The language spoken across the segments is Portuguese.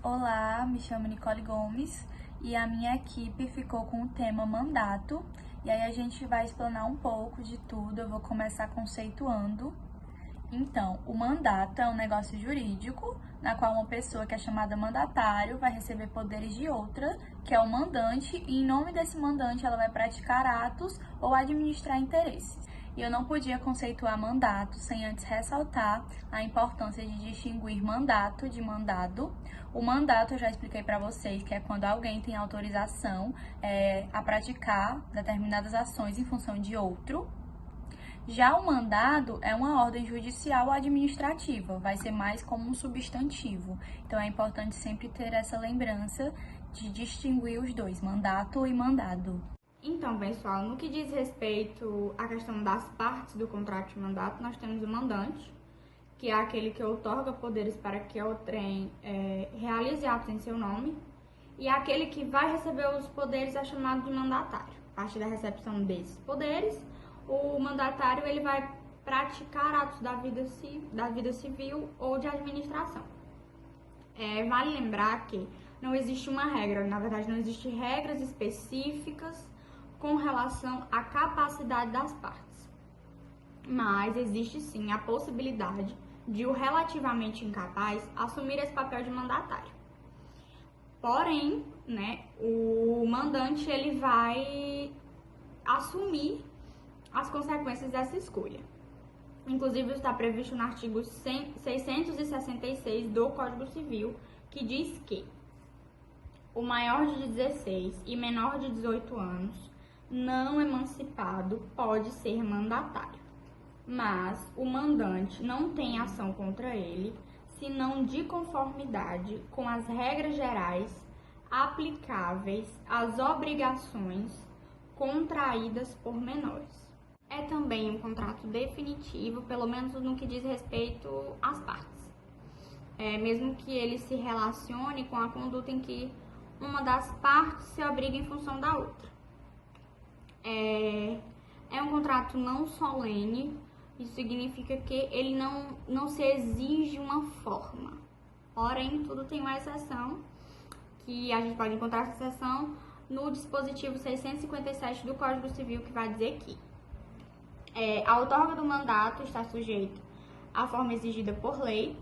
Olá, me chamo Nicole Gomes e a minha equipe ficou com o tema mandato. E aí a gente vai explanar um pouco de tudo, eu vou começar conceituando. Então, o mandato é um negócio jurídico, na qual uma pessoa que é chamada mandatário vai receber poderes de outra, que é o mandante, e em nome desse mandante ela vai praticar atos ou administrar interesses. E eu não podia conceituar mandato sem antes ressaltar a importância de distinguir mandato de mandado. O mandato eu já expliquei para vocês que é quando alguém tem autorização a praticar determinadas ações em função de outro. Já o mandado é uma ordem judicial ou administrativa, vai ser mais como um substantivo. Então é importante sempre ter essa lembrança de distinguir os dois, mandato e mandado. Então, pessoal, no que diz respeito à questão das partes do contrato de mandato, nós temos o mandante, que é aquele que outorga poderes para que outrem realize atos em seu nome, e aquele que vai receber os poderes é chamado de mandatário. A partir da recepção desses poderes, o mandatário ele vai praticar atos da vida civil ou de administração. Vale lembrar que não existe uma regra, na verdade não existem regras específicas com relação à capacidade das partes, mas existe sim a possibilidade de o relativamente incapaz assumir esse papel de mandatário. Porém, o mandante ele vai assumir as consequências dessa escolha. Inclusive está previsto no artigo 666 do Código Civil, que diz que o maior de 16 e menor de 18 anos não emancipado pode ser mandatário, mas o mandante não tem ação contra ele, senão de conformidade com as regras gerais aplicáveis às obrigações contraídas por menores. É também um contrato definitivo, pelo menos no que diz respeito às partes. Mesmo que ele se relacione com a conduta em que uma das partes se obriga em função da outra. É um contrato não solene, isso significa que ele não se exige uma forma. Porém, tudo tem uma exceção, que a gente pode encontrar essa exceção no dispositivo 657 do Código Civil, que vai dizer que a outorga do mandato está sujeita à forma exigida por lei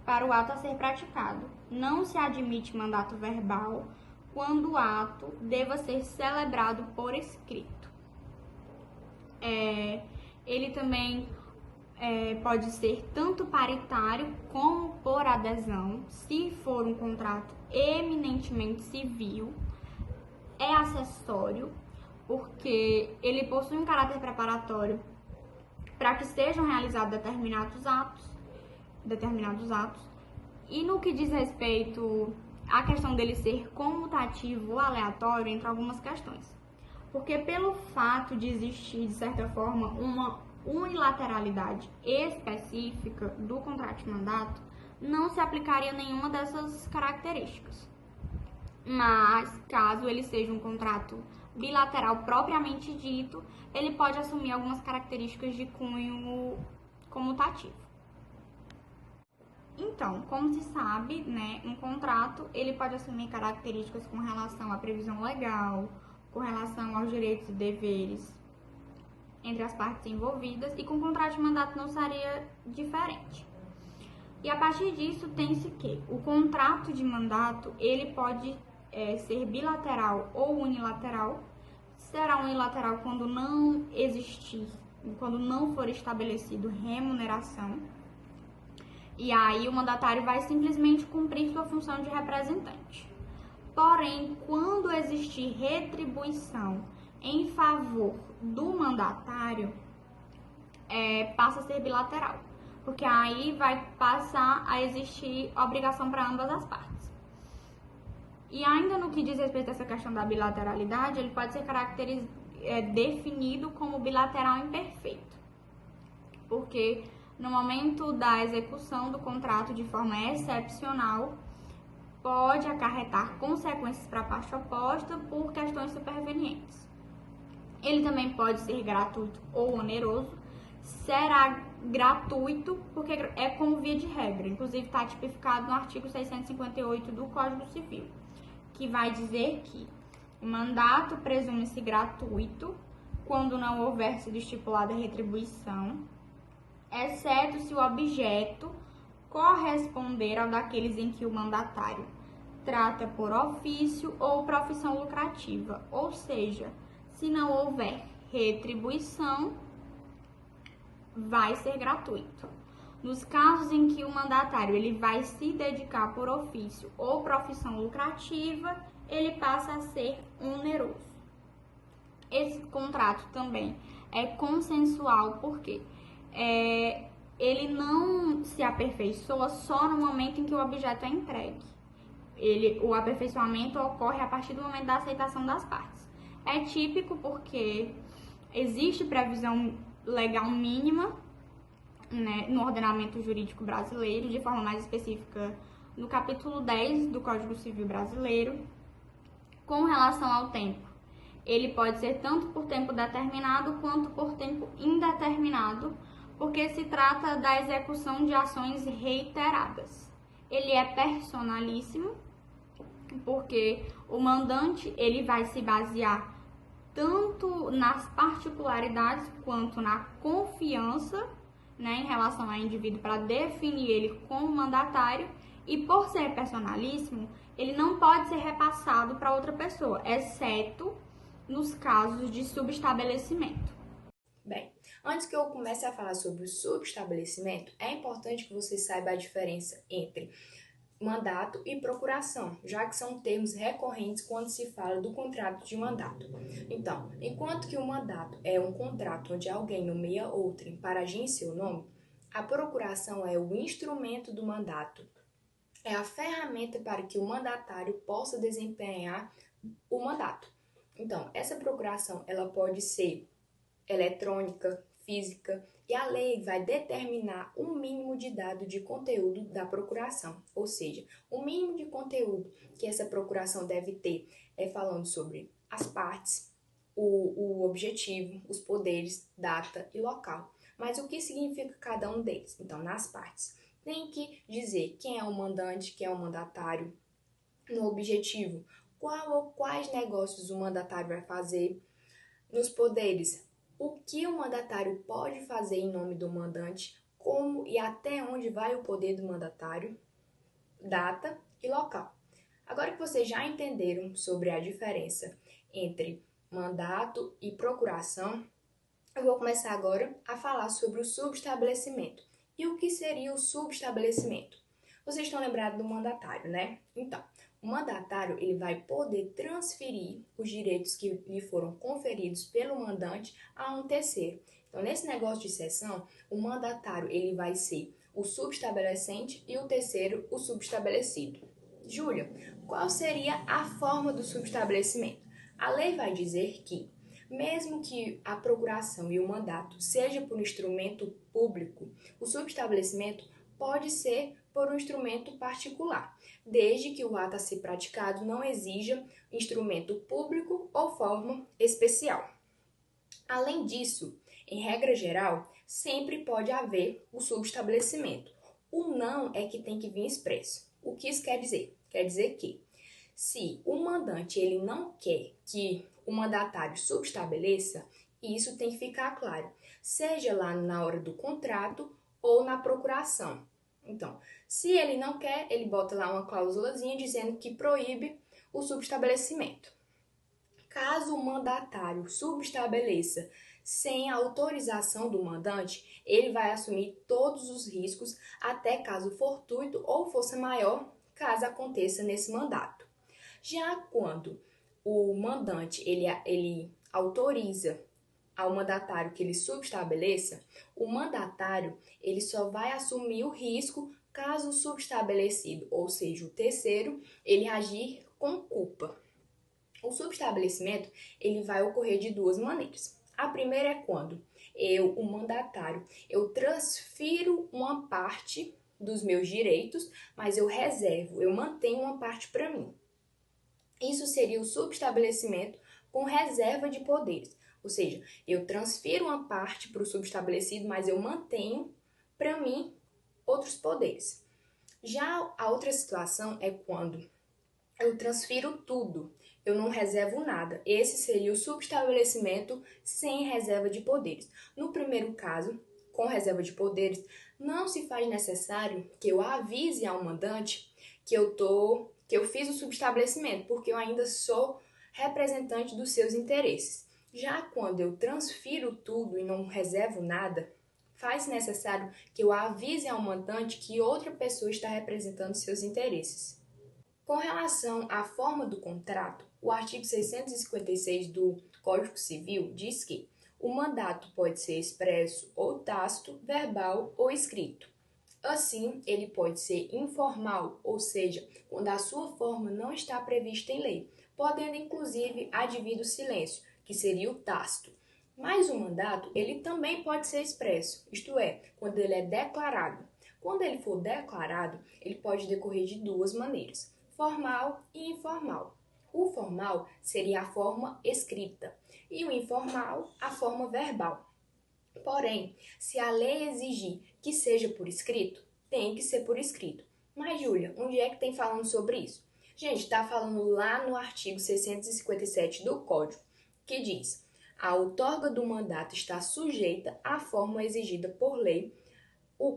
para o ato a ser praticado. Não se admite mandato verbal quando o ato deva ser celebrado por escrito. Ele também pode ser tanto paritário como por adesão, se for um contrato eminentemente civil. É acessório, porque ele possui um caráter preparatório para que sejam realizados determinados atos. E no que diz respeito à questão dele ser comutativo ou aleatório, entre algumas questões. Porque pelo fato de existir, de certa forma, uma unilateralidade específica do contrato de mandato, não se aplicaria nenhuma dessas características. Mas, caso ele seja um contrato bilateral propriamente dito, ele pode assumir algumas características de cunho comutativo. Então, como se sabe, um contrato ele pode assumir características com relação à previsão legal, com relação aos direitos e deveres entre as partes envolvidas, e com o contrato de mandato não seria diferente. E a partir disso tem-se que o contrato de mandato ele pode ser bilateral ou unilateral. Será unilateral quando não existir, quando não for estabelecido remuneração. E aí o mandatário vai simplesmente cumprir sua função de representante. Porém, quando existir retribuição em favor do mandatário, passa a ser bilateral, porque aí vai passar a existir obrigação para ambas as partes. E ainda no que diz respeito a essa questão da bilateralidade, ele pode ser definido como bilateral imperfeito, porque no momento da execução do contrato de forma excepcional, pode acarretar consequências para a parte oposta por questões supervenientes. Ele também pode ser gratuito ou oneroso, será gratuito, porque é como via de regra. Inclusive está tipificado no artigo 658 do Código Civil, que vai dizer que o mandato presume-se gratuito quando não houver sido estipulada retribuição, exceto se o objeto corresponder ao daqueles em que o mandatário trata por ofício ou profissão lucrativa, ou seja, se não houver retribuição, vai ser gratuito. Nos casos em que o mandatário ele vai se dedicar por ofício ou profissão lucrativa, ele passa a ser oneroso. Esse contrato também é consensual, porque ele não se aperfeiçoa só no momento em que o objeto é entregue. O aperfeiçoamento ocorre a partir do momento da aceitação das partes. É típico porque existe previsão legal mínima, né, no ordenamento jurídico brasileiro, de forma mais específica no capítulo 10 do Código Civil brasileiro, com relação ao tempo. Ele pode ser tanto por tempo determinado quanto por tempo indeterminado, porque se trata da execução de ações reiteradas. Ele é personalíssimo, porque o mandante ele vai se basear tanto nas particularidades quanto na confiança, né, em relação ao indivíduo para definir ele como mandatário, e por ser personalíssimo, ele não pode ser repassado para outra pessoa, exceto nos casos de subestabelecimento. Bem, antes que eu comece a falar sobre o subestabelecimento, é importante que você saiba a diferença entre mandato e procuração, já que são termos recorrentes quando se fala do contrato de mandato. Então, enquanto que o mandato é um contrato onde alguém nomeia outrem para agir em seu nome, a procuração é o instrumento do mandato. É a ferramenta para que o mandatário possa desempenhar o mandato. Então, essa procuração ela pode ser eletrônica, física, e a lei vai determinar um mínimo de dado de conteúdo da procuração, ou seja, o mínimo de conteúdo que essa procuração deve ter é falando sobre as partes, o objetivo, os poderes, data e local. Mas o que significa cada um deles? Então, nas partes, tem que dizer quem é o mandante, quem é o mandatário, no objetivo, qual ou quais negócios o mandatário vai fazer, nos poderes, o que o mandatário pode fazer em nome do mandante, como e até onde vai o poder do mandatário, data e local. Agora que vocês já entenderam sobre a diferença entre mandato e procuração, eu vou começar agora a falar sobre o subestabelecimento. E o que seria o subestabelecimento? Vocês estão lembrados do mandatário, né? Então, o mandatário ele vai poder transferir os direitos que lhe foram conferidos pelo mandante a um terceiro. Então, nesse negócio de cessão, o mandatário ele vai ser o subestabelecente e o terceiro o subestabelecido. Júlia, qual seria a forma do subestabelecimento? A lei vai dizer que, mesmo que a procuração e o mandato seja por um instrumento público, o subestabelecimento pode ser por um instrumento particular, desde que o ato a ser praticado não exija instrumento público ou forma especial. Além disso, em regra geral, sempre pode haver o subestabelecimento. O não é que tem que vir expresso. O que isso quer dizer? Quer dizer que, se o mandante ele não quer que o mandatário subestabeleça, isso tem que ficar claro, seja lá na hora do contrato ou na procuração. Então, se ele não quer, ele bota lá uma cláusulazinha dizendo que proíbe o subestabelecimento. Caso o mandatário subestabeleça sem a autorização do mandante, ele vai assumir todos os riscos, até caso fortuito ou força maior, caso aconteça nesse mandato. Já quando o mandante ele autoriza ao mandatário que ele subestabeleça, o mandatário ele só vai assumir o risco caso o subestabelecido, ou seja, o terceiro, ele agir com culpa. O subestabelecimento ele vai ocorrer de duas maneiras. A primeira é quando eu, o mandatário, eu transfiro uma parte dos meus direitos, mas eu reservo, eu mantenho uma parte para mim. Isso seria o subestabelecimento com reserva de poderes. Ou seja, eu transfiro uma parte para o subestabelecido, mas eu mantenho para mim outros poderes. Já a outra situação é quando eu transfiro tudo, eu não reservo nada. Esse seria o subestabelecimento sem reserva de poderes. No primeiro caso, com reserva de poderes, não se faz necessário que eu avise ao mandante que eu fiz o subestabelecimento, porque eu ainda sou representante dos seus interesses. Já quando eu transfiro tudo e não reservo nada, faz necessário que eu avise ao mandante que outra pessoa está representando seus interesses. Com relação à forma do contrato, o artigo 656 do Código Civil diz que o mandato pode ser expresso ou tácito, verbal ou escrito. Assim, ele pode ser informal, ou seja, quando a sua forma não está prevista em lei, podendo inclusive advir do silêncio, que seria o tácito. Mas o mandato, ele também pode ser expresso, isto é, quando ele é declarado. Quando ele for declarado, ele pode decorrer de duas maneiras: formal e informal. O formal seria a forma escrita e o informal a forma verbal. Porém, se a lei exigir que seja por escrito, tem que ser por escrito. Mas, Júlia, onde é que tem falando sobre isso? Gente, está falando lá no artigo 657 do Código, que diz: a outorga do mandato está sujeita à forma exigida por lei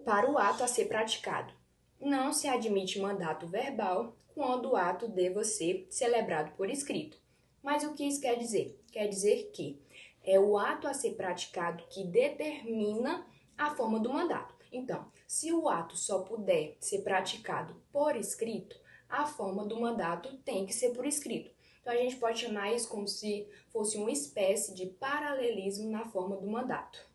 para o ato a ser praticado. Não se admite mandato verbal quando o ato deva ser celebrado por escrito. Mas o que isso quer dizer? Quer dizer que é o ato a ser praticado que determina a forma do mandato. Então, se o ato só puder ser praticado por escrito, a forma do mandato tem que ser por escrito. Então, a gente pode chamar isso como se fosse uma espécie de paralelismo na forma do mandato.